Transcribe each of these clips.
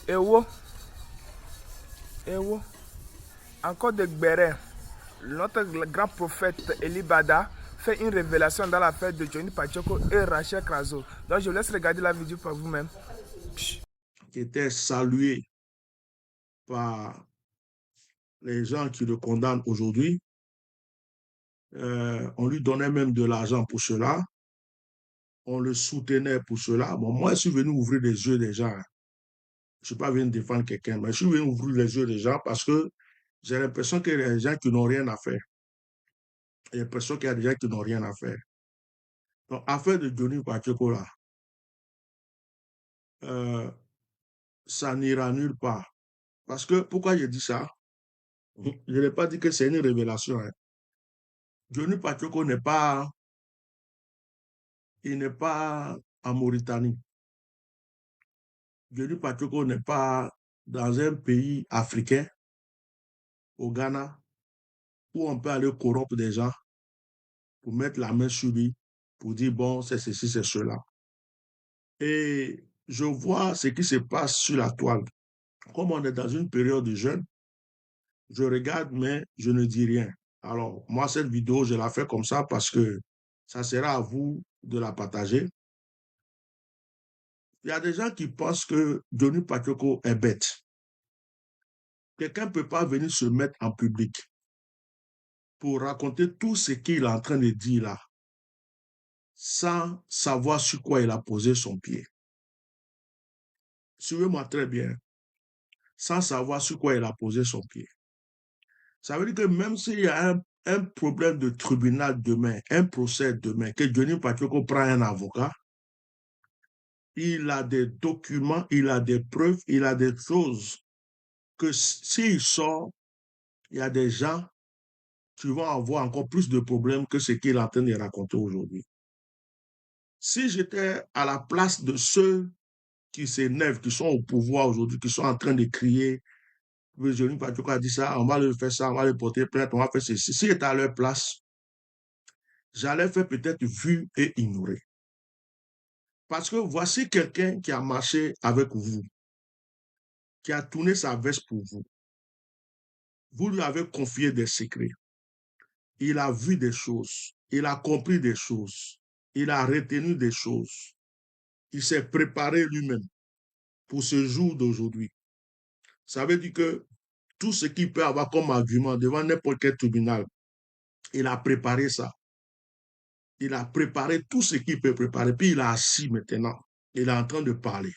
Ewo, Ewo, encore de Gberet. Notre grand prophète Elibada fait une révélation dans l'affaire de Johnny Pacheco et Rachel Krazo. Donc je vous laisse regarder la vidéo par vous-même. Qui était salué par les gens qui le condamnent aujourd'hui. On lui donnait même de l'argent pour cela. On le soutenait pour cela. Bon, moi, je suis venu ouvrir les yeux des gens. Je ne suis pas venu défendre quelqu'un, mais je suis venu ouvrir les yeux des gens parce que j'ai l'impression qu'il y a des gens qui n'ont rien à faire. J'ai l'impression qu'il y a des gens qui n'ont rien à faire. Donc, affaire de Johnny Pacheco, là, ça n'ira nulle part. Parce que, pourquoi je dis ça? Je n'ai pas dit que c'est une révélation. Hein. Johnny Pacheco il n'est pas en Mauritanie. Johnny Pacheco n'est pas dans un pays africain, au Ghana, où on peut aller corrompre des gens pour mettre la main sur lui, pour dire, bon, c'est ceci, c'est cela. Et je vois ce qui se passe sur la toile. Comme on est dans une période de jeûne, je regarde, mais je ne dis rien. Alors, moi, cette vidéo, je la fais comme ça parce que ça sera à vous de la partager. Il y a des gens qui pensent que Johnny Pacheco est bête. Quelqu'un ne peut pas venir se mettre en public pour raconter tout ce qu'il est en train de dire là, sans savoir sur quoi il a posé son pied. Suivez-moi très bien, sans savoir sur quoi il a posé son pied. Ça veut dire que même s'il y a un problème de tribunal demain, un procès demain, que Johnny Pacheco prend un avocat, il a des documents, il a des preuves, il a des choses que s'il sort, il y a des gens qui vont avoir encore plus de problèmes que ce qu'il est en train de raconter aujourd'hui. Si j'étais à la place de ceux qui s'énervent, qui sont au pouvoir aujourd'hui, qui sont en train de crier, Johnny Pacheco a dit ça, on va le faire ça, on va le porter plainte, on va faire ceci. Si j'étais à leur place, j'allais faire peut-être vu et ignoré. Parce que voici quelqu'un qui a marché avec vous, qui a tourné sa veste pour vous. Vous lui avez confié des secrets. Il a vu des choses. Il a compris des choses. Il a retenu des choses. Il s'est préparé lui-même pour ce jour d'aujourd'hui. Ça veut dire que tout ce qu'il peut avoir comme argument devant n'importe quel tribunal, il a préparé ça. Il a préparé tout ce qu'il peut préparer. Puis il a assis maintenant. Il est en train de parler.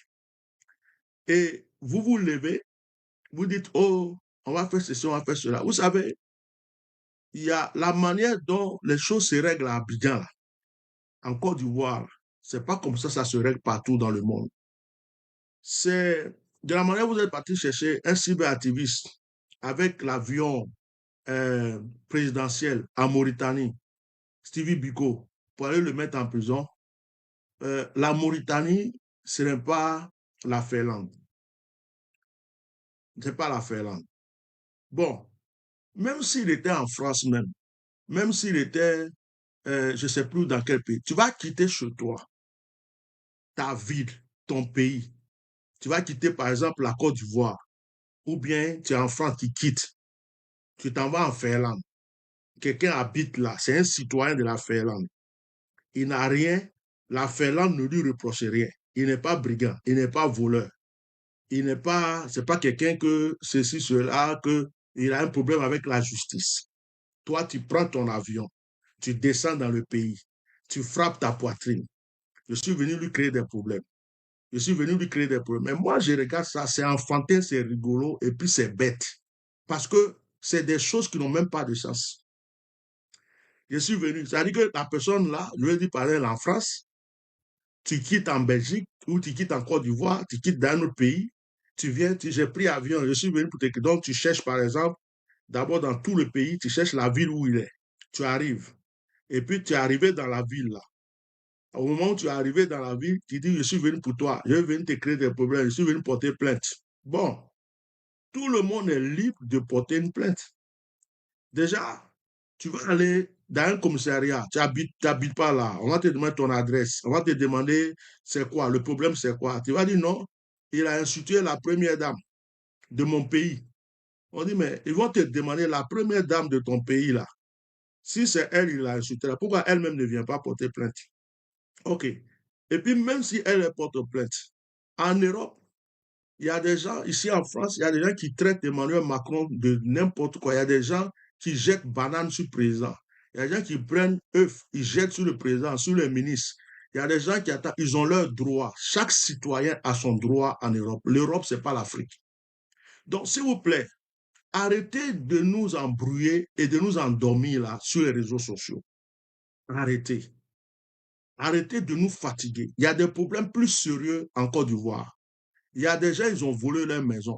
Et vous vous levez, vous dites, oh, on va faire ceci, on va faire cela. Vous savez, il y a la manière dont les choses se règlent à Abidjan, là, en Côte d'Ivoire. C'est pas comme ça se règle partout dans le monde. C'est de la manière dont vous êtes parti chercher un cyberactiviste avec l'avion présidentiel en Mauritanie, Stevie Biko, pour aller le mettre en prison. La Mauritanie, ce n'est pas la Finlande. Ce n'est pas la Finlande. Bon, même s'il était en France même s'il était, je ne sais plus dans quel pays, tu vas quitter chez toi, ta ville, ton pays. Tu vas quitter par exemple la Côte d'Ivoire, ou bien tu es en France qui quitte, tu t'en vas en Finlande. Quelqu'un habite là, c'est un citoyen de la Finlande. Il n'a rien, la Finlande ne lui reproche rien. Il n'est pas brigand, il n'est pas voleur. Il n'est pas, c'est pas quelqu'un que ceci, cela, que il a un problème avec la justice. Toi, tu prends ton avion, tu descends dans le pays, tu frappes ta poitrine. Je suis venu lui créer des problèmes. Je suis venu lui créer des problèmes. Mais moi, je regarde ça, c'est enfantin, c'est rigolo, et puis c'est bête. Parce que c'est des choses qui n'ont même pas de sens. Je suis venu, c'est-à-dire que la personne là, je lui ai dit par exemple en France, tu quittes en Belgique ou tu quittes en Côte d'Ivoire, tu quittes dans un autre pays, tu viens, j'ai pris avion, je suis venu pour te... Donc tu cherches par exemple, d'abord dans tout le pays, tu cherches la ville où il est. Tu arrives. Et puis tu es arrivé dans la ville là. Au moment où tu es arrivé dans la ville, tu dis, je suis venu pour toi, je viens te créer des problèmes, je suis venu porter plainte. Bon, tout le monde est libre de porter une plainte. Déjà, tu vas aller dans un commissariat, tu n'habites pas là, on va te demander ton adresse, on va te demander c'est quoi, le problème c'est quoi. Tu vas dire non, il a insulté la première dame de mon pays. On dit, mais ils vont te demander la première dame de ton pays, là. Si c'est elle, il l'a insulté, là, pourquoi elle-même ne vient pas porter plainte? OK. Et puis, même si elle porte plainte, en Europe, il y a des gens, ici en France, il y a des gens qui traitent Emmanuel Macron de n'importe quoi. Il y a des gens qui jettent bananes sur le président. Il y a des gens qui prennent œufs, ils jettent sur le président, sur le ministre. Il y a des gens qui attendent, ils ont leurs droits. Chaque citoyen a son droit en Europe. L'Europe, ce n'est pas l'Afrique. Donc, s'il vous plaît, arrêtez de nous embrouiller et de nous endormir là sur les réseaux sociaux. Arrêtez. Arrêtez de nous fatiguer. Il y a des problèmes plus sérieux en Côte d'Ivoire. Il y a des gens, ils ont volé leur maison.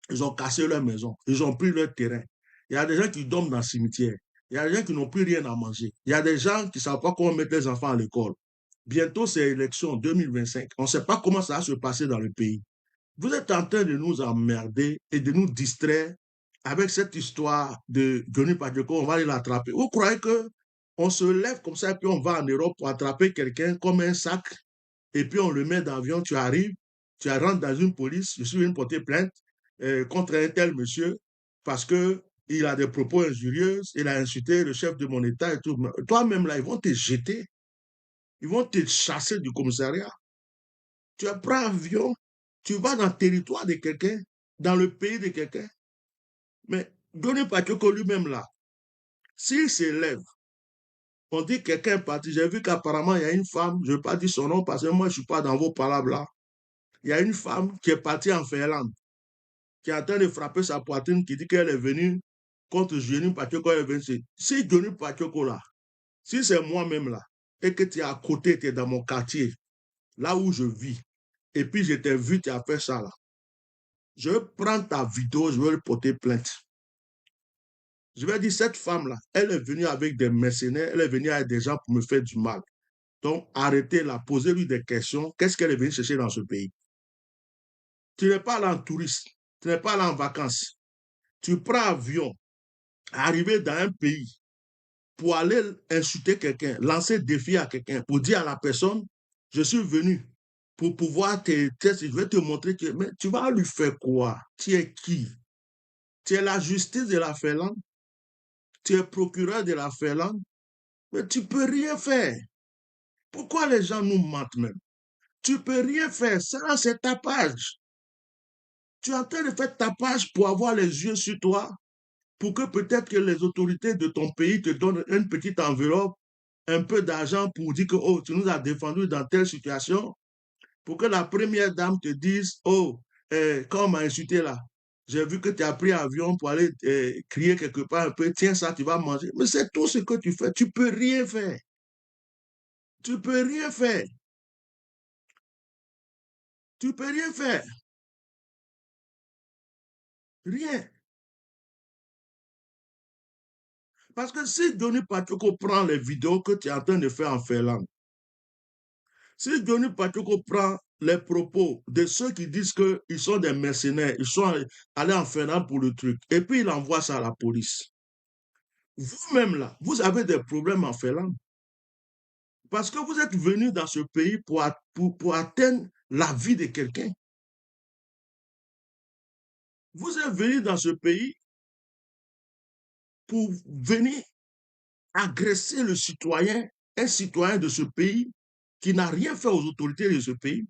Ils ont cassé leur maison. Ils ont pris leur terrain. Il y a des gens qui dorment dans le cimetière. Il y a des gens qui n'ont plus rien à manger. Il y a des gens qui ne savent pas comment mettre les enfants à l'école. Bientôt, c'est l'élection 2025. On ne sait pas comment ça va se passer dans le pays. Vous êtes en train de nous emmerder et de nous distraire avec cette histoire de Johnny Pacheco, on va aller l'attraper. Vous croyez que on se lève comme ça et puis on va en Europe pour attraper quelqu'un comme un sac et puis on le met dans l'avion, tu arrives, tu rentres dans une police, je suis venu porter plainte contre un tel monsieur parce que il a des propos injurieux, il a insulté le chef de mon État et tout. Toi-même là, ils vont te jeter, ils vont te chasser du commissariat. Tu prends avion, tu vas dans le territoire de quelqu'un, dans le pays de quelqu'un. Mais Johnny Pacheco lui-même là, s'il s'élève, on dit quelqu'un est parti. J'ai vu qu'apparemment il y a une femme, je ne vais pas dire son nom parce que moi je ne suis pas dans vos palabres là. Il y a une femme qui est partie en Finlande, qui est en train de frapper sa poitrine, qui dit qu'elle est venue contre Johnny Pacheco. Elle est venue. Si Johnny Pacheco là, si c'est moi-même là, et que tu es à côté, tu es dans mon quartier, là où je vis, et puis je t'ai vu, tu as fait ça là, je vais prendre ta vidéo, je vais le porter plainte. Je vais dire, cette femme-là, elle est venue avec des mercenaires, elle est venue avec des gens pour me faire du mal. Donc, arrêtez-la, posez-lui des questions. Qu'est-ce qu'elle est venue chercher dans ce pays? Tu n'es pas là en touriste, tu n'es pas là en vacances. Tu prends avion, arriver dans un pays pour aller insulter quelqu'un, lancer défi à quelqu'un, pour dire à la personne, je suis venu pour pouvoir te tester, je vais te montrer que, mais tu vas lui faire quoi? Tu es qui? Tu es la justice de la Finlande? Tu es procureur de la Finlande? Mais tu ne peux rien faire. Pourquoi les gens nous mentent même? Tu ne peux rien faire. Ça, c'est tapage. Tu es en train de faire tapage pour avoir les yeux sur toi, pour que peut-être que les autorités de ton pays te donnent une petite enveloppe, un peu d'argent pour dire que oh, tu nous as défendu dans telle situation, pour que la première dame te dise oh, quand on m'a insulté là, j'ai vu que tu as pris avion pour aller crier quelque part un peu, tiens ça, tu vas manger. Mais c'est tout ce que tu fais. Tu ne peux rien faire. Tu ne peux rien faire. Tu ne peux rien faire. Rien. Parce que si Johnny Pacheco prend les vidéos que tu es en train de faire en Finlande, si Johnny Pacheco prend les propos de ceux qui disent qu'ils sont des mercenaires, ils sont allés en Finlande pour le truc, et puis il envoie ça à la police. Vous-même là, vous avez des problèmes en Finlande. Parce que vous êtes venu dans ce pays pour atteindre la vie de quelqu'un. Vous êtes venu dans ce pays pour venir agresser le citoyen, un citoyen de ce pays qui n'a rien fait aux autorités de ce pays.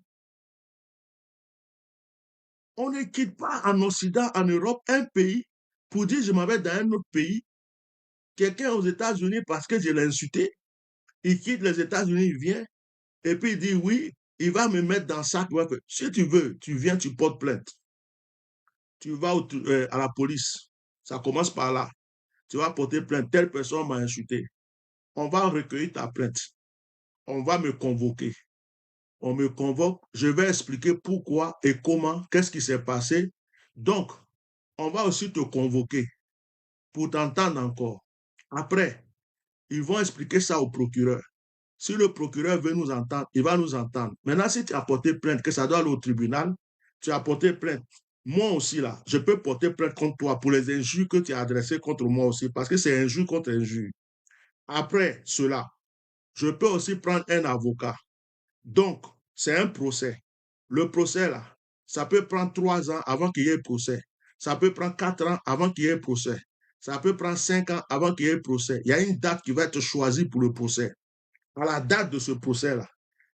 On ne quitte pas en Occident, en Europe, un pays pour dire je m'en vais dans un autre pays. Quelqu'un aux États-Unis, parce que je l'ai insulté, il quitte les États-Unis, il vient, et puis il dit oui, il va me mettre dans ça. Si tu veux, tu viens, tu portes plainte. Tu vas à la police. Ça commence par là. Tu vas porter plainte. Telle personne m'a insulté. On va recueillir ta plainte. On va me convoquer. On me convoque. Je vais expliquer pourquoi et comment, qu'est-ce qui s'est passé. Donc, on va aussi te convoquer pour t'entendre encore. Après, ils vont expliquer ça au procureur. Si le procureur veut nous entendre, il va nous entendre. Maintenant, si tu as porté plainte, que ça doit aller au tribunal, tu as porté plainte. Moi aussi, là, je peux porter plainte contre toi pour les injures que tu as adressées contre moi aussi, parce que c'est injure contre injure. Après cela, je peux aussi prendre un avocat. Donc, c'est un procès. Le procès, là, Ça peut prendre 3 ans avant qu'il y ait procès. Ça peut prendre 4 ans avant qu'il y ait procès. Ça peut prendre 5 ans avant qu'il y ait procès. Il y a une date qui va être choisie pour le procès. À la date de ce procès-là,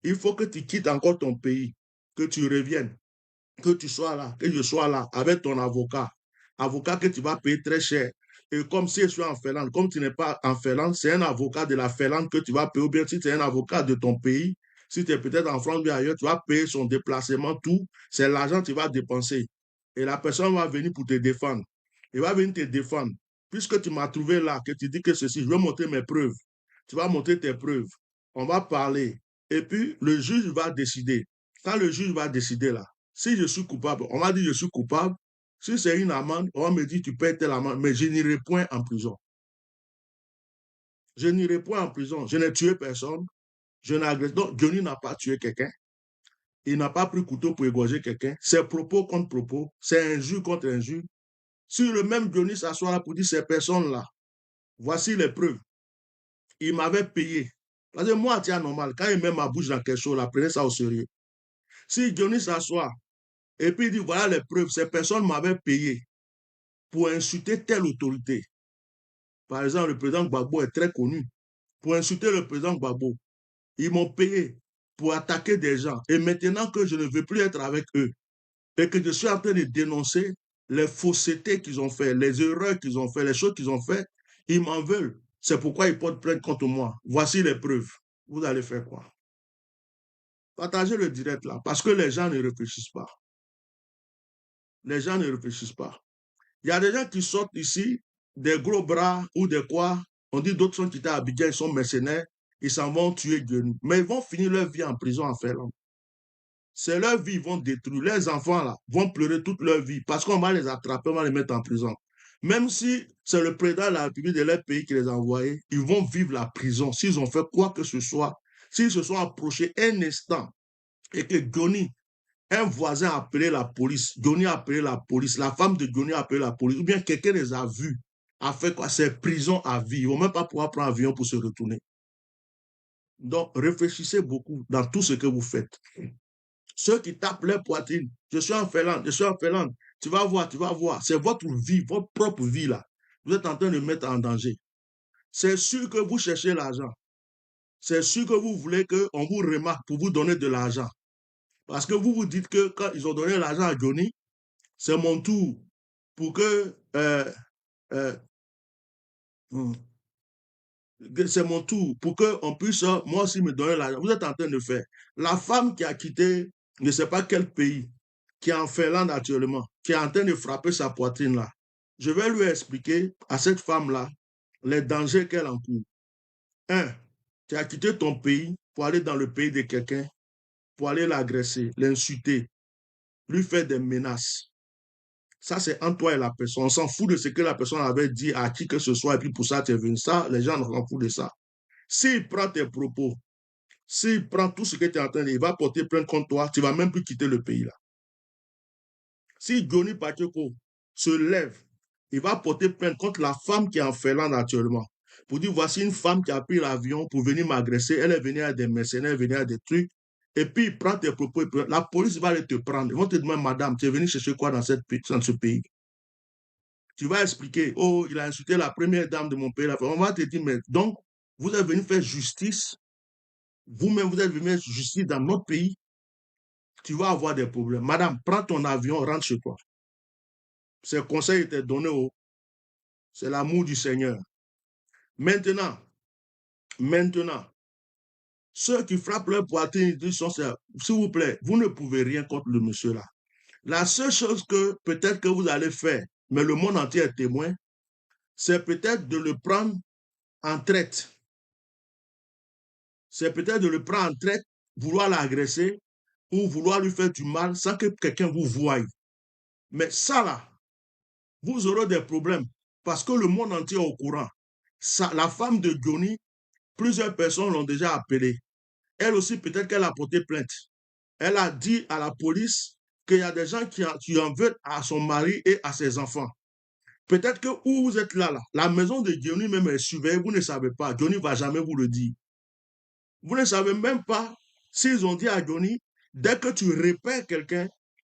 il faut que tu quittes encore ton pays, que tu reviennes, que tu sois là, que je sois là avec ton avocat. Avocat que tu vas payer très cher. Et comme si je suis en Finlande, comme tu n'es pas en Finlande, c'est un avocat de la Finlande que tu vas payer. Ou bien si tu es un avocat de ton pays, si tu es peut-être en France ou ailleurs, tu vas payer son déplacement, tout. C'est l'argent que tu vas dépenser. Et la personne va venir pour te défendre. Il va venir te défendre. Puisque tu m'as trouvé là, que tu dis que ceci, je vais montrer mes preuves. Tu vas montrer tes preuves. On va parler. Et puis, le juge va décider. Quand le juge va décider là, si je suis coupable, on m'a dit je suis coupable. Si c'est une amende, on me dit tu payes telle amende, mais je n'irai point en prison. Je n'irai point en prison. Je n'ai tué personne. Je n'ai agressé. Donc, Johnny n'a pas tué quelqu'un. Il n'a pas pris couteau pour égorger quelqu'un. C'est propos contre propos. C'est injure contre injure. Si le même Johnny s'assoit là pour dire ces personnes-là, voici les preuves. Il m'avait payé. Parce que moi, c'est anormal. Quand il met ma bouche dans quelque chose, là, prenez ça au sérieux. Si Johnny s'assoit et puis il dit voilà les preuves, ces personnes m'avaient payé pour insulter telle autorité. Par exemple, le président Gbagbo est très connu. Pour insulter le président Gbagbo, ils m'ont payé pour attaquer des gens. Et maintenant que je ne veux plus être avec eux et que je suis en train de dénoncer les faussetés qu'ils ont fait, les erreurs qu'ils ont fait, les choses qu'ils ont fait, ils m'en veulent. C'est pourquoi ils portent plainte contre moi. Voici les preuves. Vous allez faire quoi? Partagez le direct là, parce que les gens ne réfléchissent pas. Les gens ne réfléchissent pas. Il y a des gens qui sortent ici, des gros bras ou des quoi. On dit d'autres sont quittés à Abidjan, ils sont mercenaires, ils s'en vont tuer Guenou. Mais ils vont finir leur vie en prison en Finlande. C'est leur vie, ils vont détruire. Les enfants là vont pleurer toute leur vie parce qu'on va les attraper, on va les mettre en prison. Même si c'est le président de la République de leur pays qui les a envoyés, ils vont vivre la prison s'ils ont fait quoi que ce soit. S'ils se sont approchés un instant et que Johnny, un voisin a appelé la police, Johnny a appelé la police, la femme de Johnny a appelé la police, ou bien quelqu'un les a vus, a fait quoi? C'est prison à vie. Ils ne vont même pas pouvoir prendre avion pour se retourner. Donc, réfléchissez beaucoup dans tout ce que vous faites. Ceux qui tapent leur poitrine, je suis en Finlande, je suis en Finlande, tu vas voir, c'est votre vie, votre propre vie là. Vous êtes en train de mettre en danger. C'est sûr que vous cherchez l'argent. C'est sûr que vous voulez qu'on vous remarque pour vous donner de l'argent. Parce que vous vous dites que quand ils ont donné l'argent à Johnny, c'est mon tour pour que c'est mon tour pour qu'on puisse moi aussi me donner l'argent. Vous êtes en train de faire. La femme qui a quitté je ne sais pas quel pays, qui est en Finlande actuellement, qui est en train de frapper sa poitrine là, je vais lui expliquer à cette femme-là les dangers qu'elle encourt. Un, tu as quitté ton pays pour aller dans le pays de quelqu'un, pour aller l'agresser, l'insulter, lui faire des menaces. Ça, c'est entre toi et la personne. On s'en fout de ce que la personne avait dit à qui que ce soit, et puis pour ça, tu es venu. Ça, les gens s'en foutent de ça. S'il prend tes propos, s'il prend tout ce que tu es en train de dire, il va porter plainte contre toi, tu ne vas même plus quitter le pays là. Si Johnny Pacheco se lève, il va porter plainte contre la femme qui est en Finlande actuellement. Pour dire, voici une femme qui a pris l'avion pour venir m'agresser. Elle est venue à des mercenaires, elle est venue à des trucs. Et puis, il prend tes propos. La police va aller te prendre. Ils vont te demander, madame, tu es venue chercher quoi dans ce pays? Tu vas expliquer, oh, il a insulté la première dame de mon pays. On va te dire, mais donc, vous êtes venu faire justice. Vous-même, vous êtes venu faire justice dans notre pays. Tu vas avoir des problèmes. Madame, prends ton avion, rentre chez toi. Ces conseils étaient donnés c'est l'amour du Seigneur. Maintenant, ceux qui frappent leur poitrine disent, s'il vous plaît, vous ne pouvez rien contre le monsieur là. La seule chose que peut-être que vous allez faire, mais le monde entier est témoin, c'est peut-être de le prendre en traite. C'est peut-être de le prendre en traite, vouloir l'agresser ou vouloir lui faire du mal sans que quelqu'un vous voie. Mais ça là, vous aurez des problèmes parce que le monde entier est au courant. Ça, la femme de Johnny, plusieurs personnes l'ont déjà appelée. Elle aussi, peut-être qu'elle a porté plainte. Elle a dit à la police qu'il y a des gens qui en veulent à son mari et à ses enfants. Peut-être que où vous êtes là, la maison de Johnny même est surveillée, vous ne savez pas. Johnny ne va jamais vous le dire. Vous ne savez même pas s'ils ont dit à Johnny, dès que tu repères quelqu'un,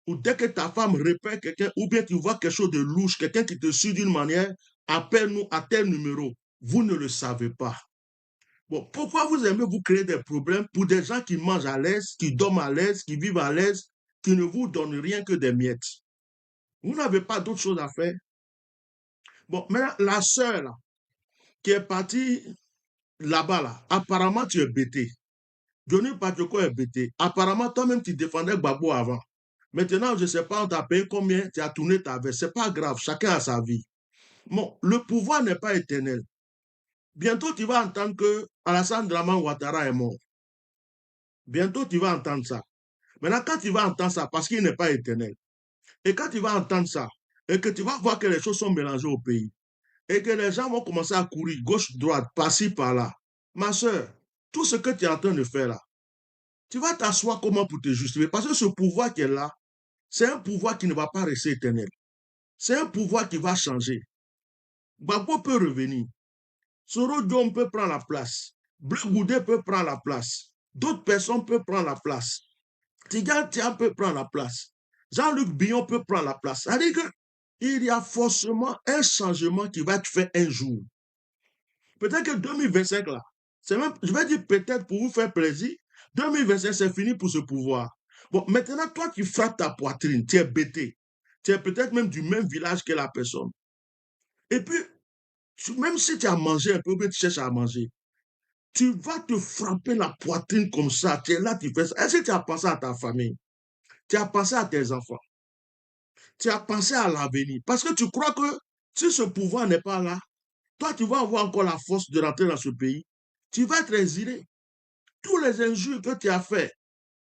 ou dès que ta femme repère quelqu'un, ou bien tu vois quelque chose de louche, quelqu'un qui te suit d'une manière, appelle-nous à tel numéro. Vous ne le savez pas. Bon, pourquoi vous aimez vous créer des problèmes pour des gens qui mangent à l'aise, qui dorment à l'aise, qui vivent à l'aise, qui ne vous donnent rien que des miettes? Vous n'avez pas d'autre chose à faire. Bon, maintenant, la sœur, là, qui est partie là-bas, là, apparemment, tu es bêté. Johnny Pacheco est bêté. Apparemment, toi-même, tu défendais Gbagbo avant. Maintenant, je ne sais pas, on t'a payé combien, tu as tourné ta veste. Ce n'est pas grave, chacun a sa vie. Bon, le pouvoir n'est pas éternel. Bientôt, tu vas entendre que Alassane Draman Ouattara est mort. Bientôt, tu vas entendre ça. Maintenant, quand tu vas entendre ça, parce qu'il n'est pas éternel, et quand tu vas entendre ça, et que tu vas voir que les choses sont mélangées au pays, et que les gens vont commencer à courir gauche, droite, par-ci, par-là, ma soeur, tout ce que tu es en train de faire là, tu vas t'asseoir comment pour te justifier? Parce que ce pouvoir qui est là, c'est un pouvoir qui ne va pas rester éternel. C'est un pouvoir qui va changer. Gbagbo peut revenir. Soro Diom peut prendre la place. Bleu Goudé peut prendre la place. D'autres personnes peuvent prendre la place. Tigan Tia peut prendre la place. Jean-Luc Billon peut prendre la place. C'est-à-dire qu'il y a forcément un changement qui va être fait un jour. Peut-être que 2025, là, c'est même, je vais dire peut-être pour vous faire plaisir, 2025, c'est fini pour ce pouvoir. Bon, maintenant, toi qui frappes ta poitrine, tu es bêté. Tu es peut-être même du même village que la personne. Et puis, même si tu as mangé un peu, tu cherches à manger, tu vas te frapper la poitrine comme ça. Tu es là, tu fais ça. Est-ce que tu as pensé à ta famille? Tu as pensé à tes enfants? Tu as pensé à l'avenir? Parce que tu crois que si ce pouvoir n'est pas là, toi, tu vas avoir encore la force de rentrer dans ce pays. Tu vas être exilé. Tous les injures que tu as fait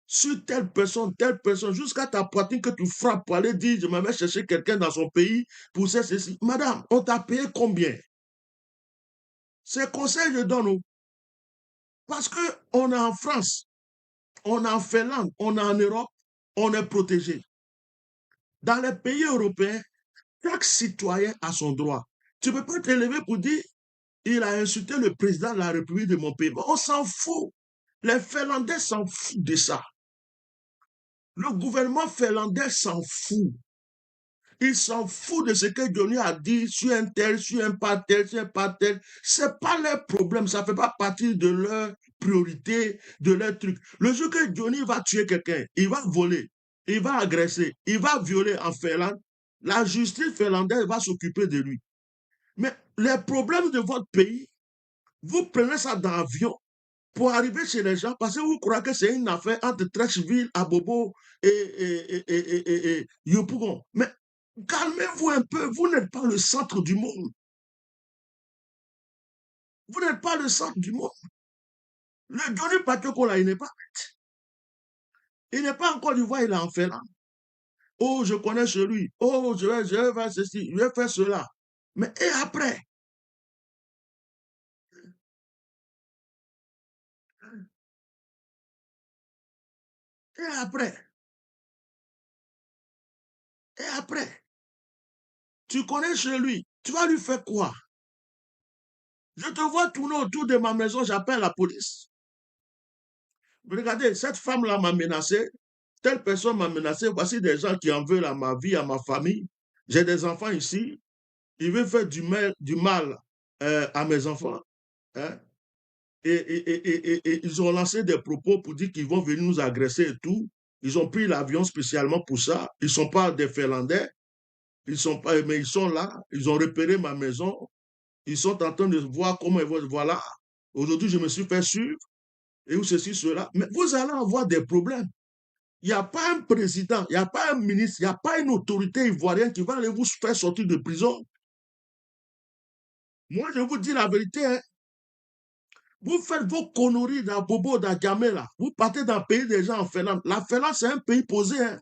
sur telle personne, jusqu'à ta poitrine que tu frappes pour aller dire, je m'avais chercher quelqu'un dans son pays pour ça, ceci. Madame, on t'a payé combien? Ces conseils, je donne. Parce qu'on est en France, on est en Finlande, on est en Europe, on est protégé. Dans les pays européens, chaque citoyen a son droit. Tu ne peux pas te lever pour dire, il a insulté le président de la République de mon pays. On s'en fout. Les Finlandais s'en foutent de ça. Le gouvernement finlandais s'en fout. Il s'en fout de ce que Johnny a dit sur un tel, sur un pas tel, sur un pas tel. Ce n'est pas leur problème. Ça ne fait pas partie de leur priorité, de leur truc. Le jour que Johnny va tuer quelqu'un, il va voler, il va agresser, il va violer en Finlande, la justice finlandaise va s'occuper de lui. Mais les problèmes de votre pays, vous prenez ça dans l'avion pour arriver chez les gens parce que vous croyez que c'est une affaire entre Trècheville, Abobo et Yopougon. Mais calmez-vous un peu, vous n'êtes pas le centre du monde. Vous n'êtes pas le centre du monde. Le Johnny Pacheco, là, il n'est pas bête. Il n'est pas encore du d'Ivoire, il est en Finlande. Oh, je connais celui. Oh, je vais faire ceci, je vais faire cela. Mais et après? Et après? Et après? Tu connais celui, tu vas lui faire quoi? Je te vois tourner autour de ma maison, j'appelle la police. Regardez, cette femme-là m'a menacé, telle personne m'a menacé, voici des gens qui en veulent à ma vie, à ma famille. J'ai des enfants ici, ils veulent faire du mal à mes enfants. Hein? Et ils ont lancé des propos pour dire qu'ils vont venir nous agresser et tout. Ils ont pris l'avion spécialement pour ça. Ils ne sont pas des Finlandais, ils sont pas, mais ils sont là, ils ont repéré ma maison, ils sont en train de voir comment ils vont. Voilà, aujourd'hui je me suis fait suivre, et où ceci, cela. Mais vous allez avoir des problèmes. Il n'y a pas un président, il n'y a pas un ministre, il n'y a pas une autorité ivoirienne qui va aller vous faire sortir de prison. Moi, je vous dis la vérité. Hein. Vous faites vos conneries dans Bobo, dans Djamé, là. Vous partez dans le pays des gens en Finlande. La Finlande, c'est un pays posé. Hein.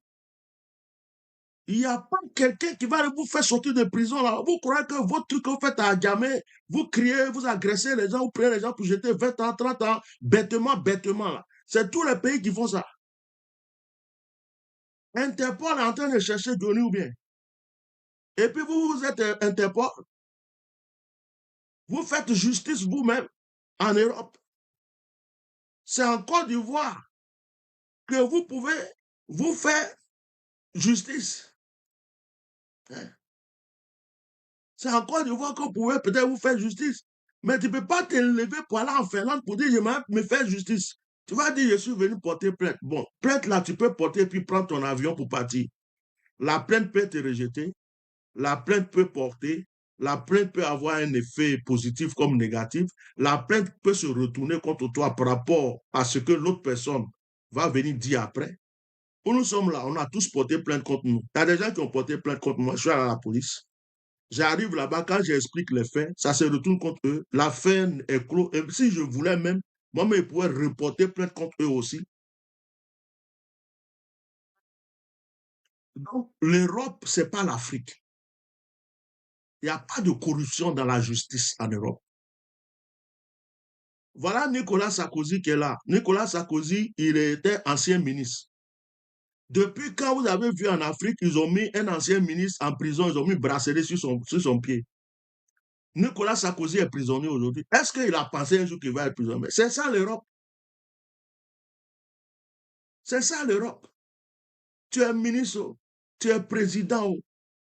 Il n'y a pas quelqu'un qui va vous faire sortir de prison. Là. Vous croyez que votre truc que vous faites à Djamé, vous criez, vous agressez les gens, vous prenez les gens pour jeter 20 ans, 30 ans, bêtement, bêtement. Là. C'est tous les pays qui font ça. Interpol est en train de chercher Johnny ou bien. Et puis vous, vous êtes Interpol. Vous faites justice vous-même en Europe. C'est en Côte d'Ivoire que vous pouvez vous faire justice. Hein? C'est en Côte d'Ivoire qu'on pouvait peut-être vous faire justice. Mais tu ne peux pas te lever pour aller en Finlande pour dire je vais me faire justice. Tu vas dire je suis venu porter plainte. Bon, plainte là, tu peux porter puis prendre ton avion pour partir. La plainte peut être rejetée. La plainte peut porter. La plainte peut avoir un effet positif comme négatif. La plainte peut se retourner contre toi par rapport à ce que l'autre personne va venir dire après. Où nous sommes là, on a tous porté plainte contre nous. Il y a des gens qui ont porté plainte contre moi. Je suis allé à la police. J'arrive là-bas, quand j'explique les faits, ça se retourne contre eux. L'affaire est clos. Et si je voulais même, moi-même, je pourrais reporter plainte contre eux aussi. Donc, l'Europe, ce n'est pas l'Afrique. Il n'y a pas de corruption dans la justice en Europe. Voilà Nicolas Sarkozy qui est là. Nicolas Sarkozy, il était ancien ministre. Depuis quand vous avez vu en Afrique, ils ont mis un ancien ministre en prison, ils ont mis bracelet sur son pied. Nicolas Sarkozy est prisonnier aujourd'hui. Est-ce qu'il a pensé un jour qu'il va être prisonnier? C'est ça l'Europe. C'est ça l'Europe. Tu es ministre, tu es président,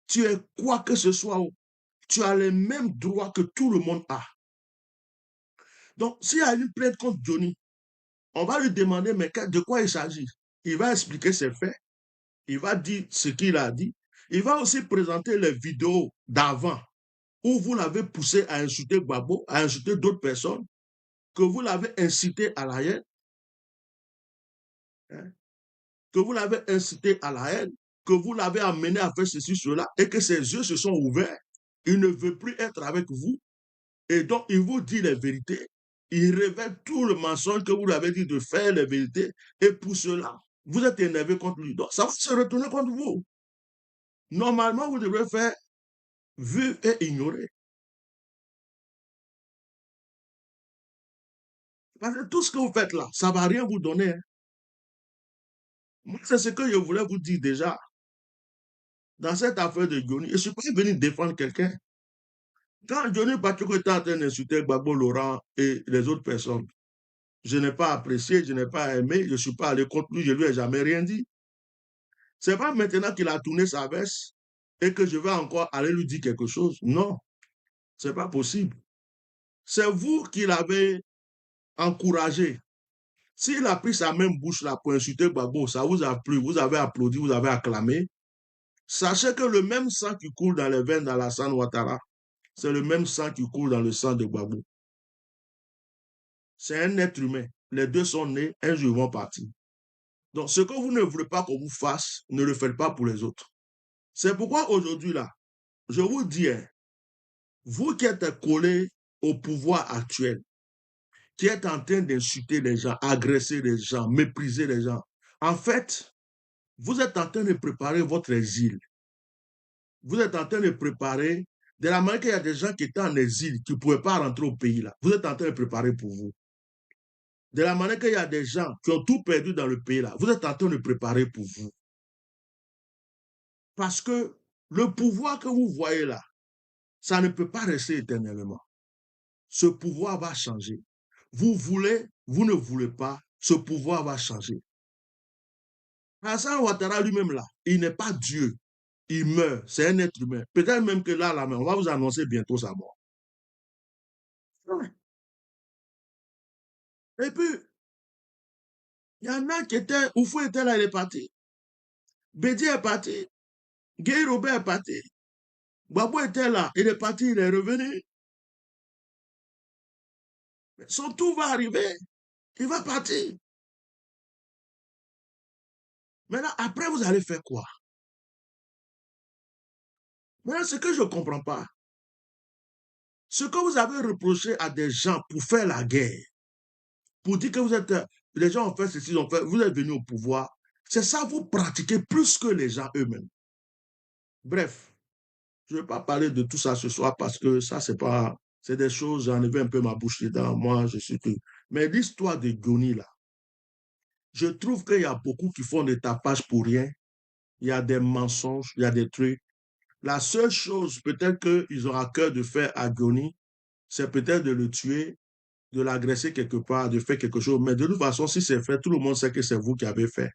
tu es quoi que ce soit, tu as les mêmes droits que tout le monde a. Donc, s'il y a une plainte contre Johnny, on va lui demander, mais de quoi il s'agit? Il va expliquer ses faits, il va dire ce qu'il a dit. Il va aussi présenter les vidéos d'avant où vous l'avez poussé à insulter Gbagbo, à insulter d'autres personnes, que vous l'avez incité à la haine, hein, que vous l'avez incité à la haine, que vous l'avez amené à faire ceci, cela, et que ses yeux se sont ouverts. Il ne veut plus être avec vous. Et donc, il vous dit les vérités. Il révèle tout le mensonge que vous lui avez dit de faire les vérités. Et pour cela, vous êtes énervé contre lui. Donc, ça va se retourner contre vous. Normalement, vous devrez faire vu et ignorer. Parce que tout ce que vous faites là, ça ne va rien vous donner. Hein. Moi, c'est ce que je voulais vous dire déjà. Dans cette affaire de Johnny, je ne suis pas venu défendre quelqu'un. Quand Johnny Pacheco était en train d'insulter Gbagbo Laurent et les autres personnes, je n'ai pas apprécié, je n'ai pas aimé, je ne suis pas allé contre lui, je ne lui ai jamais rien dit. Ce n'est pas maintenant qu'il a tourné sa veste et que je vais encore aller lui dire quelque chose. Non, ce n'est pas possible. C'est vous qui l'avez encouragé. S'il a pris sa même bouche là pour insulter Gbagbo, ça vous a plu, vous avez applaudi, vous avez acclamé. Sachez que le même sang qui coule dans les veines d'Alassane Ouattara, c'est le même sang qui coule dans le sang de Gbagbo. C'est un être humain. Les deux sont nés, un jour ils vont partir. Donc, ce que vous ne voulez pas qu'on vous fasse, ne le faites pas pour les autres. C'est pourquoi aujourd'hui, là, je vous dis, vous qui êtes collés au pouvoir actuel, qui êtes en train d'insulter les gens, agresser les gens, mépriser les gens, en fait, vous êtes en train de préparer votre exil. Vous êtes en train de préparer, de la manière qu'il y a des gens qui étaient en exil, qui ne pouvaient pas rentrer au pays, là. Vous êtes en train de préparer pour vous. De la manière qu'il y a des gens qui ont tout perdu dans le pays, là. Vous êtes en train de préparer pour vous. Parce que le pouvoir que vous voyez là, ça ne peut pas rester éternellement. Ce pouvoir va changer. Vous voulez, vous ne voulez pas, ce pouvoir va changer. Hassan Ouattara lui-même là, il n'est pas Dieu. Il meurt, c'est un être humain. Peut-être même que là, on va vous annoncer bientôt sa mort. Et puis, il y en a qui étaient, Oufou était là, il est parti. Bédi est parti. Guy Robert est parti. Babou était là, il est parti, il est revenu. Son tour va arriver. Il va partir. Maintenant, après, vous allez faire quoi? Maintenant, ce que je ne comprends pas, ce que vous avez reproché à des gens pour faire la guerre, pour dire que vous êtes, les gens ont fait ceci, ils ont fait, vous êtes venus au pouvoir, c'est ça, vous pratiquez plus que les gens eux-mêmes. Bref, je ne vais pas parler de tout ça ce soir parce que ça, c'est des choses, j'en ai un peu ma bouche dedans, moi, je suis que. Mais l'histoire de Johnny, là, je trouve qu'il y a beaucoup qui font des tapages pour rien. Il y a des mensonges, il y a des trucs. La seule chose, peut-être qu'ils ont à cœur de faire à Johnny, c'est peut-être de le tuer, de l'agresser quelque part, de faire quelque chose. Mais de toute façon, si c'est fait, tout le monde sait que c'est vous qui avez fait.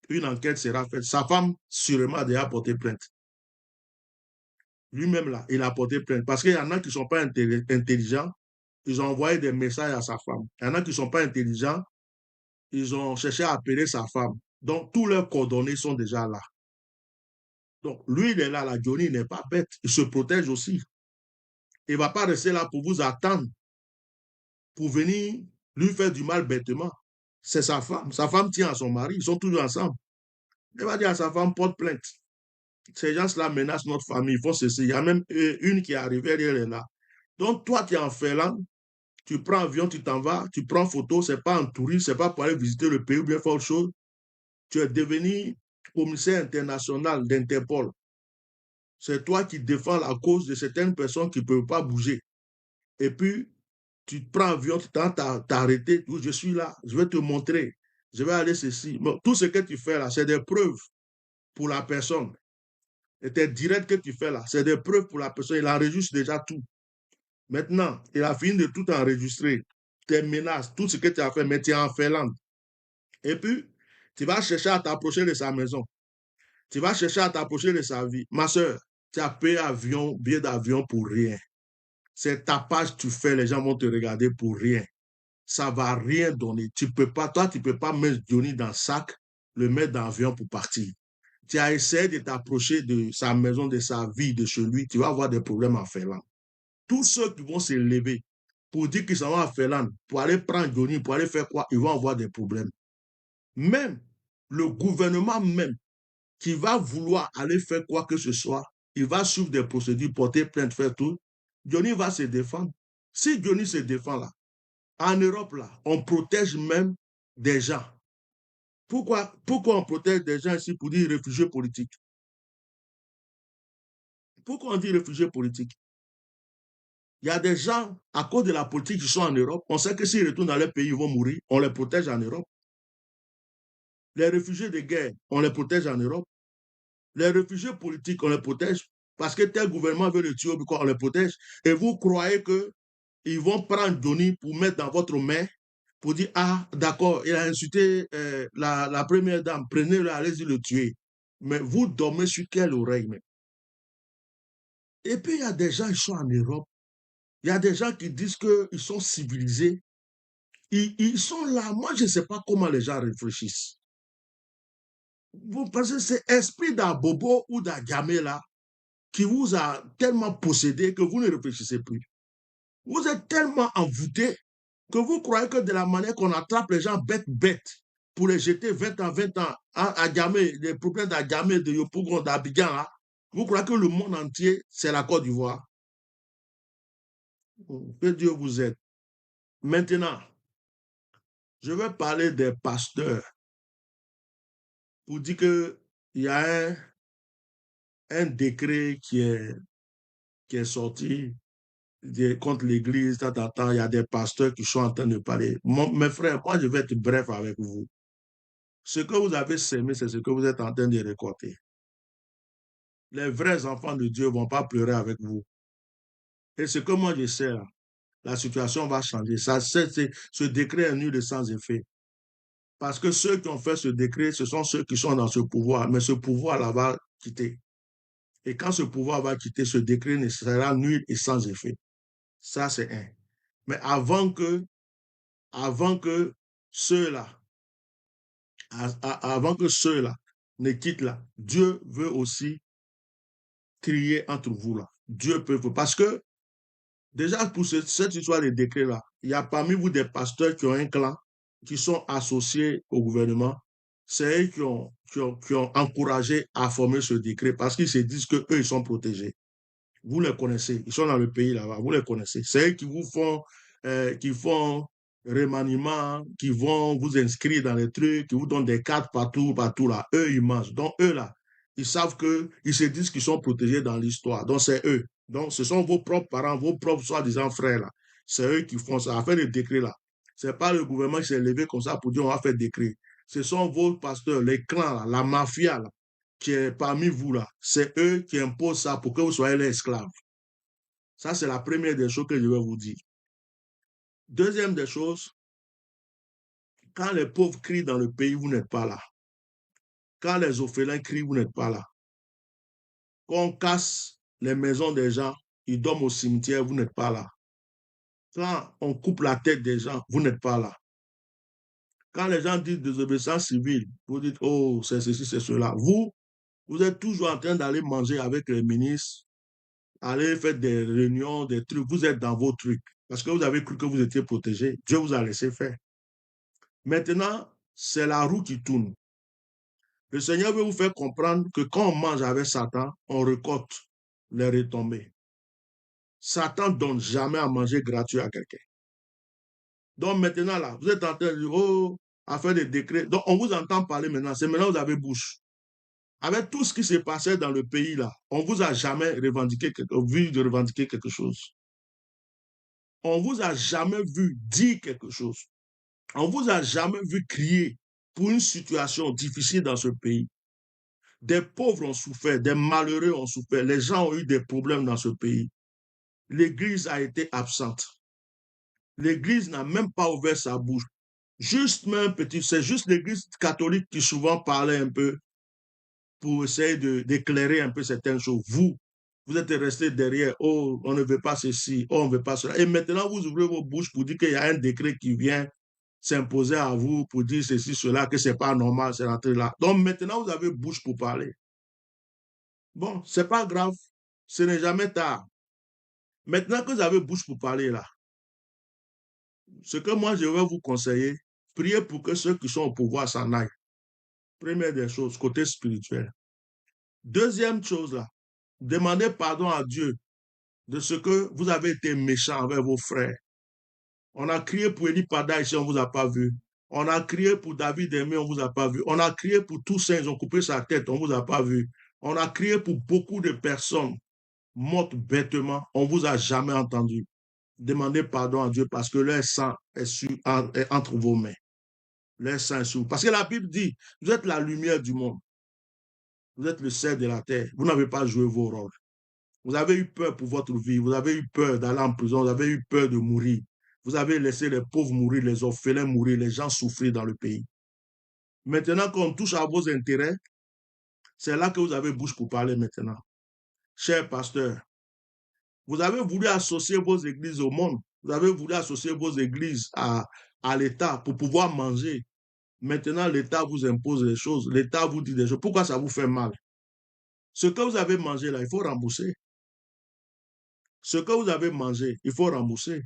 une enquête sera faite. Sa femme, sûrement, a déjà porté plainte. Lui-même, là, il a porté plainte. Parce qu'il y en a qui ne sont pas intelligents, ils ont envoyé des messages à sa femme. Il y en a qui ne sont pas intelligents, ils ont cherché à appeler sa femme. Donc, tous leurs coordonnées sont déjà là. Donc, lui, il est là, la Johnny n'est pas bête. Il se protège aussi. Il ne va pas rester là pour vous attendre, pour venir lui faire du mal bêtement. C'est sa femme. Sa femme tient à son mari. Ils sont toujours ensemble. Il va dire à sa femme, porte plainte. Ces gens-là menacent notre famille. Ils font ceci. Il y a même une qui est arrivée, elle est là. Donc, toi, tu es en Finlande, tu prends avion, tu t'en vas, tu prends photo, c'est pas un touriste, c'est pas pour aller visiter le pays ou bien faire autre chose. Tu es devenu commissaire international d'Interpol. C'est toi qui défends la cause de certaines personnes qui ne peuvent pas bouger. Et puis, tu prends avion, tu tentes t'arrêter, je suis là, je vais te montrer, je vais aller ceci. Bon, tout ce que tu fais là, c'est des preuves pour la personne. Et tes directs que tu fais là, c'est des preuves pour la personne. Il enregistre déjà tout. Maintenant, il a fini de tout enregistrer. Tes menaces, tout ce que tu as fait, mais tu es en Finlande. Et puis, tu vas chercher à t'approcher de sa maison. Tu vas chercher à t'approcher de sa vie. Ma soeur, tu as payé avion, billet d'avion pour rien. C'est tapage que tu fais, les gens vont te regarder pour rien. Ça ne va rien donner. Tu peux pas, toi, tu ne peux pas mettre Johnny dans le sac, le mettre dans l'avion pour partir. Tu as essayé de t'approcher de sa maison, de sa vie, de chez lui, tu vas avoir des problèmes en Finlande. Tous ceux qui vont se lever pour dire qu'ils s'en vont en Finlande, pour aller prendre Johnny, pour aller faire quoi, ils vont avoir des problèmes. Même le gouvernement même qui va vouloir aller faire quoi que ce soit, il va suivre des procédures, porter plainte, faire tout. Johnny va se défendre. Si Johnny se défend là, en Europe là, on protège même des gens. Pourquoi on protège des gens ici pour dire réfugiés politiques? Pourquoi on dit réfugiés politiques? Il y a des gens, à cause de la politique, qui sont en Europe. On sait que s'ils retournent dans leur pays, ils vont mourir. On les protège en Europe. Les réfugiés de guerre, on les protège en Europe. Les réfugiés politiques, on les protège parce que tel gouvernement veut les tuer, on les protège. Et vous croyez qu'ils vont prendre Johnny pour mettre dans votre main, pour dire, ah, d'accord, il a insulté la première dame, prenez-le, allez-y le tuer. Mais vous dormez sur quelle oreille même? Et puis, il y a des gens qui sont en Europe. Il y a des gens qui disent qu'ils sont civilisés. Ils sont là. Moi, je ne sais pas comment les gens réfléchissent. Vous pensez que c'est esprit d'Abobo ou d'Agamé là qui vous a tellement possédé que vous ne réfléchissez plus. Vous êtes tellement envoûté que vous croyez que de la manière qu'on attrape les gens bêtes pour les jeter 20 ans, 20 ans à Gamé, les problèmes d'Agamé, de Yopougon, d'Abidjan, hein, vous croyez que le monde entier, c'est la Côte d'Ivoire. Que Dieu vous aide. Maintenant, je vais parler des pasteurs pour dire qu'il y a un décret qui est sorti contre l'Église, il y a des pasteurs qui sont en train de parler. Mes frères, moi, je vais être bref avec vous. Ce que vous avez semé, c'est ce que vous êtes en train de récolter. Les vrais enfants de Dieu ne vont pas pleurer avec vous. Et ce que moi je sais, là, la situation va changer. Ce décret est nul et sans effet. Parce que ceux qui ont fait ce décret, ce sont ceux qui sont dans ce pouvoir. Mais ce pouvoir-là va quitter. Et quand ce pouvoir va quitter, ce décret ne sera nul et sans effet. Ça, c'est un. Mais avant que ceux-là, avant que ceux-là ne quittent là, Dieu veut aussi crier entre vous là. Dieu peut, parce que déjà pour cette histoire de décret là, il y a parmi vous des pasteurs qui ont un clan, qui sont associés au gouvernement. C'est eux qui ont encouragé à former ce décret parce qu'ils se disent qu'eux, ils sont protégés. Vous les connaissez, ils sont dans le pays là-bas, vous les connaissez. C'est eux qui font remaniement, qui vont vous inscrire dans les trucs, qui vous donnent des cartes partout là. Eux, ils mangent. Donc, eux là, ils savent qu'ils se disent qu'ils sont protégés dans l'histoire. Donc, c'est eux. Donc, ce sont vos propres parents, vos propres soi-disant frères là. C'est eux qui font ça, à faire le décret là. C'est pas le gouvernement qui s'est levé comme ça pour dire on va faire le décret. Ce sont vos pasteurs, les clans là, la mafia là, qui est parmi vous là. C'est eux qui imposent ça pour que vous soyez les esclaves. Ça, c'est la première des choses que je vais vous dire. Deuxième des choses, quand les pauvres crient dans le pays, vous n'êtes pas là. Quand les orphelins crient, vous n'êtes pas là. Quand on casse les maisons des gens, ils dorment au cimetière, vous n'êtes pas là. Quand on coupe la tête des gens, vous n'êtes pas là. Quand les gens disent désobéissance civile, vous dites, oh, c'est ceci, c'est cela. Vous êtes toujours en train d'aller manger avec les ministres, aller faire des réunions, des trucs. Vous êtes dans vos trucs. Parce que vous avez cru que vous étiez protégé. Dieu vous a laissé faire. Maintenant, c'est la roue qui tourne. Le Seigneur veut vous faire comprendre que quand on mange avec Satan, on récolte les retombées. Satan ne donne jamais à manger gratuit à quelqu'un. Donc maintenant, là, vous êtes en train de dire, oh, à faire des décrets. Donc on vous entend parler maintenant. C'est maintenant que vous avez bouche. Avec tout ce qui s'est passé dans le pays, là, on ne vous a jamais vu de revendiquer quelque chose. On ne vous a jamais vu dire quelque chose. On ne vous a jamais vu crier pour une situation difficile dans ce pays. Des pauvres ont souffert, des malheureux ont souffert, les gens ont eu des problèmes dans ce pays. L'Église a été absente. L'Église n'a même pas ouvert sa bouche. Juste même petit, c'est juste l'Église catholique qui souvent parlait un peu pour essayer d'éclairer un peu certaines choses. Vous êtes restés derrière, oh, on ne veut pas ceci, oh, on ne veut pas cela. Et maintenant, vous ouvrez vos bouches pour dire qu'il y a un décret qui vient s'imposer à vous pour dire ceci, cela, que ce n'est pas normal, c'est rentré là. Donc maintenant, vous avez bouche pour parler. Bon, ce n'est pas grave, ce n'est jamais tard. Maintenant que vous avez bouche pour parler là, ce que moi je vais vous conseiller, priez pour que ceux qui sont au pouvoir s'en aillent. Première des choses, côté spirituel. Deuxième chose là, demandez pardon à Dieu de ce que vous avez été méchant avec vos frères. On a crié pour Eli Pada ici, on ne vous a pas vu. On a crié pour David Aimé, on ne vous a pas vu. On a crié pour tous saints, ils ont coupé sa tête, on ne vous a pas vu. On a crié pour beaucoup de personnes mortes bêtement, on ne vous a jamais entendu. Demandez pardon à Dieu parce que leur sang est entre vos mains. Leur sang est sur vous. Parce que la Bible dit, vous êtes la lumière du monde. Vous êtes le sel de la terre. Vous n'avez pas joué vos rôles. Vous avez eu peur pour votre vie. Vous avez eu peur d'aller en prison. Vous avez eu peur de mourir. Vous avez laissé les pauvres mourir, les orphelins mourir, les gens souffrir dans le pays. Maintenant qu'on touche à vos intérêts, c'est là que vous avez bouche pour parler maintenant. Cher pasteur, vous avez voulu associer vos églises au monde. Vous avez voulu associer vos églises à l'État pour pouvoir manger. Maintenant, l'État vous impose des choses. L'État vous dit des choses. Pourquoi ça vous fait mal? Ce que vous avez mangé là, il faut rembourser. Ce que vous avez mangé, il faut rembourser.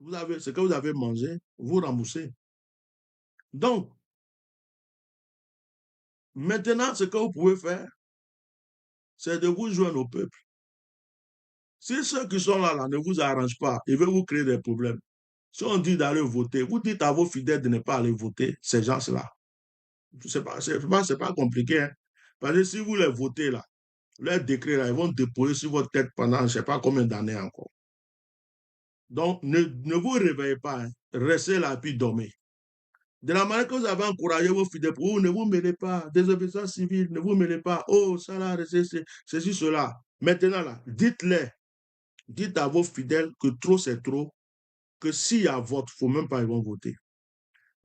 Ce que vous avez mangé, vous remboursez. Donc, maintenant, ce que vous pouvez faire, c'est de vous joindre au peuple. Si ceux qui sont là ne vous arrangent pas, ils veulent vous créer des problèmes. Si on dit d'aller voter, vous dites à vos fidèles de ne pas aller voter, ces gens-là. C'est pas compliqué. Hein? Parce que si vous les votez là, leurs décrets là, ils vont déposer sur votre tête pendant je ne sais pas combien d'années encore. Donc, ne vous réveillez pas. Hein? Restez là puis dormez. De la manière que vous avez encouragé vos fidèles, oh, ne vous mêlez pas, désobéissance civile, ne vous mêlez pas, oh, ça là, ceci, cela. Maintenant là, dites à vos fidèles que trop c'est trop, que s'il y a vote, il ne faut même pas, ils vont voter.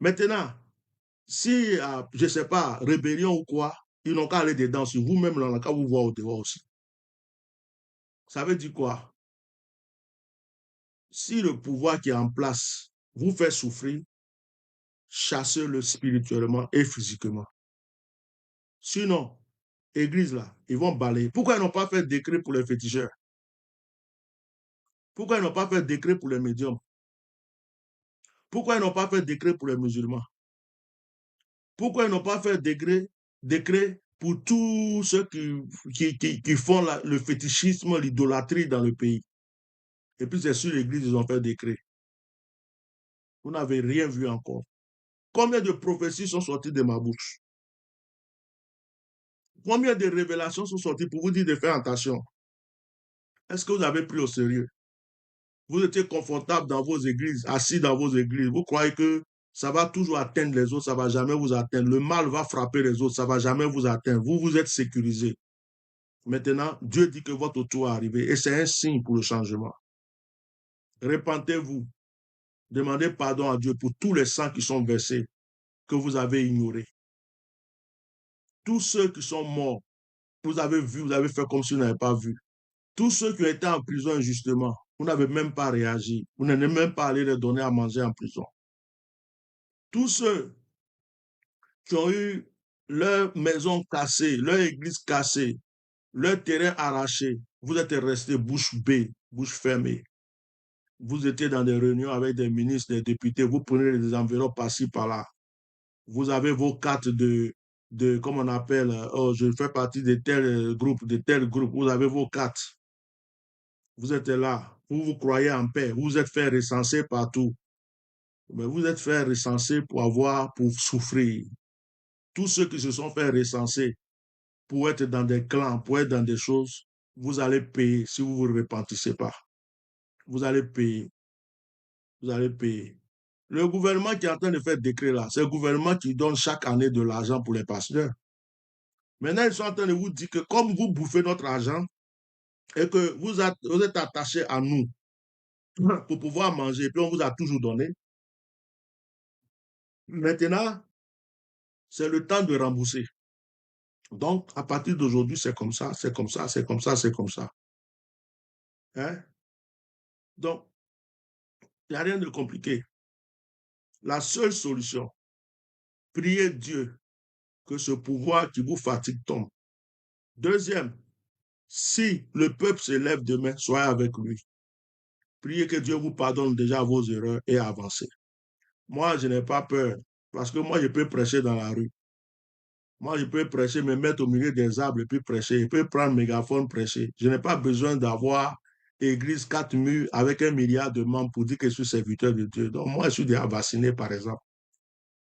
Maintenant, si, je ne sais pas, rébellion ou quoi, ils n'ont qu'à aller dedans sur vous-même, là, qu'à vous voir au dehors aussi. Ça veut dire quoi? Si le pouvoir qui est en place vous fait souffrir, chassez-le spirituellement et physiquement. Sinon, église là, ils vont balayer. Pourquoi ils n'ont pas fait décret pour les féticheurs? Pourquoi ils n'ont pas fait décret pour les médiums? Pourquoi ils n'ont pas fait décret pour les musulmans? Pourquoi ils n'ont pas fait décret pour tous ceux qui font le fétichisme, l'idolâtrie dans le pays? Et puis c'est sur l'église ils ont fait décret. Vous n'avez rien vu encore. Combien de prophéties sont sorties de ma bouche? Combien de révélations sont sorties pour vous dire de faire attention? Est-ce que vous avez pris au sérieux? Vous étiez confortable dans vos églises, assis dans vos églises. Vous croyez que ça va toujours atteindre les autres, ça ne va jamais vous atteindre. Le mal va frapper les autres, ça ne va jamais vous atteindre. Vous, vous êtes sécurisé. Maintenant, Dieu dit que votre tour est arrivé et c'est un signe pour le changement. Repentez-vous. Demandez pardon à Dieu pour tous les sangs qui sont versés, que vous avez ignorés. Tous ceux qui sont morts, vous avez vu, vous avez fait comme si vous n'avez pas vu. Tous ceux qui ont été en prison injustement, vous n'avez même pas réagi. Vous n'avez même pas allé les donner à manger en prison. Tous ceux qui ont eu leur maison cassée, leur église cassée, leur terrain arraché, vous êtes restés bouche bée, bouche fermée. Vous étiez dans des réunions avec des ministres, des députés, vous prenez des enveloppes par-ci, par-là. Vous avez vos cartes comment on appelle, oh, je fais partie de tel groupe, vous avez vos cartes. Vous êtes là, vous vous croyez en paix, vous êtes fait recenser partout. Mais vous êtes fait recenser pour souffrir. Tous ceux qui se sont fait recenser pour être dans des clans, pour être dans des choses, vous allez payer si vous ne vous repentissez pas. Vous allez payer. Vous allez payer. Le gouvernement qui est en train de faire décret là, c'est le gouvernement qui donne chaque année de l'argent pour les pasteurs. Maintenant, ils sont en train de vous dire que comme vous bouffez notre argent et que vous êtes attachés à nous pour pouvoir manger, et puis on vous a toujours donné, maintenant, c'est le temps de rembourser. Donc, à partir d'aujourd'hui, c'est comme ça, c'est comme ça, c'est comme ça, c'est comme ça. Hein? Donc, il n'y a rien de compliqué. La seule solution, priez Dieu que ce pouvoir qui vous fatigue tombe. Deuxième, si le peuple se lève demain, soyez avec lui. Priez que Dieu vous pardonne déjà vos erreurs et avancez. Moi, je n'ai pas peur parce que moi, je peux prêcher dans la rue. Moi, je peux prêcher, me mettre au milieu des arbres et puis prêcher. Je peux prendre mégaphone, prêcher. Je n'ai pas besoin d'avoir église 4 murs avec 1 milliard de membres pour dire que je suis serviteur de Dieu. Donc, moi, je suis déjà vacciné, par exemple.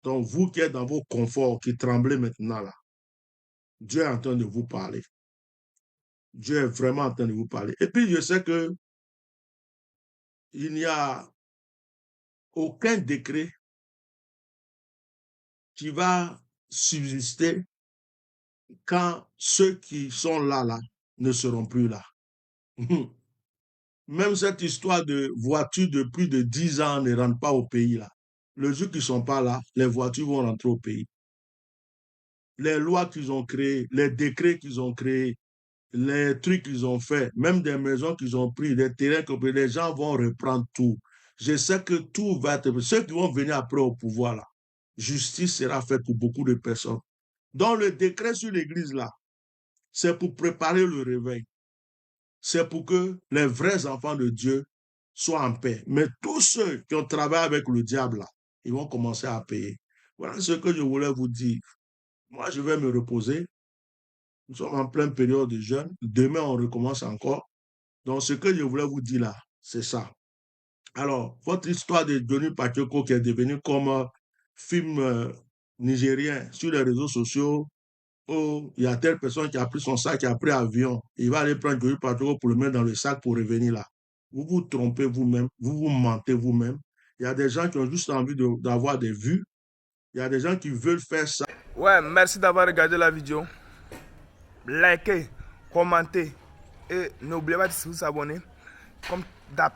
Donc, vous qui êtes dans vos conforts, qui tremblez maintenant là, Dieu est en train de vous parler. Dieu est vraiment en train de vous parler. Et puis, je sais que il n'y a aucun décret qui va subsister quand ceux qui sont là ne seront plus là. Même cette histoire de voitures de plus de 10 ans ne rentre pas au pays là. Le jour qu'ils ne sont pas là, les voitures vont rentrer au pays. Les lois qu'ils ont créées, les décrets qu'ils ont créés, les trucs qu'ils ont fait, même des maisons qu'ils ont pris, des terrains qu'ils ont pris, les gens vont reprendre tout. Je sais que tout va être... Ceux qui vont venir après au pouvoir là, justice sera faite pour beaucoup de personnes. Donc le décret sur l'église là, c'est pour préparer le réveil. C'est pour que les vrais enfants de Dieu soient en paix. Mais tous ceux qui ont travaillé avec le diable là, ils vont commencer à payer. Voilà ce que je voulais vous dire. Moi, je vais me reposer. Nous sommes en pleine période de jeûne. Demain, on recommence encore. Donc, ce que je voulais vous dire là, c'est ça. Alors, votre histoire de Johnny Pacheco qui est devenu comme film nigérien sur les réseaux sociaux, où il y a telle personne qui a pris son sac, qui a pris avion, il va aller prendre Johnny Pacheco pour le mettre dans le sac pour revenir là. Vous vous trompez vous-même, vous vous mentez vous-même. Il y a des gens qui ont juste envie d'avoir des vues. Il y a des gens qui veulent faire ça. Ouais, merci d'avoir regardé la vidéo. Likez, commentez et n'oubliez pas de vous abonner. Comme d'hab.